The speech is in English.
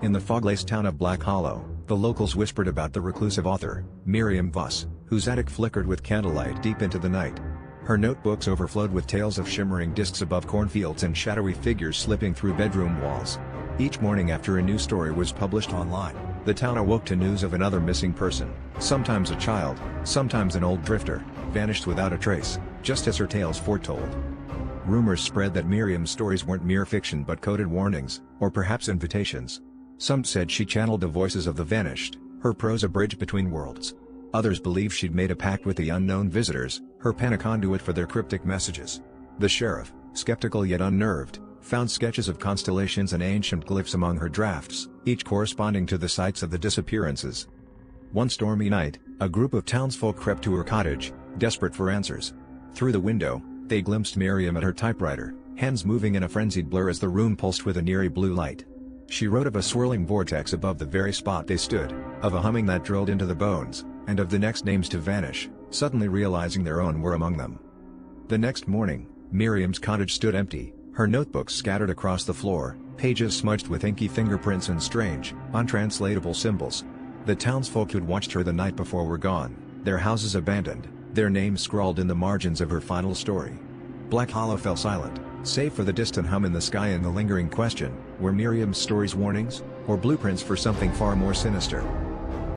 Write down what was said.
In the fog-laced town of Black Hollow, the locals whispered about the reclusive author, Miriam Voss, whose attic flickered with candlelight deep into the night. Her notebooks overflowed with tales of shimmering discs above cornfields and shadowy figures slipping through bedroom walls. Each morning after a new story was published online, the town awoke to news of another missing person, sometimes a child, sometimes an old drifter, vanished without a trace, just as her tales foretold. Rumors spread that Miriam's stories weren't mere fiction but coded warnings, or perhaps invitations. Some said she channeled the voices of the vanished, her prose a bridge between worlds. Others believed she'd made a pact with the unknown visitors, her pen a conduit for their cryptic messages. The sheriff, skeptical yet unnerved, found sketches of constellations and ancient glyphs among her drafts, each corresponding to the sites of the disappearances. One stormy night, a group of townsfolk crept to her cottage, desperate for answers. Through the window, they glimpsed Miriam at her typewriter, hands moving in a frenzied blur as the room pulsed with an eerie blue light. She wrote of a swirling vortex above the very spot they stood, of a humming that drilled into the bones, and of the next names to vanish, suddenly realizing their own were among them. The next morning, Miriam's cottage stood empty, her notebooks scattered across the floor, pages smudged with inky fingerprints and strange, untranslatable symbols. The townsfolk who'd watched her the night before were gone, their houses abandoned, their names scrawled in the margins of her final story. Black Hollow fell silent, save for the distant hum in the sky and the lingering question, were Miriam's stories warnings, or blueprints for something far more sinister?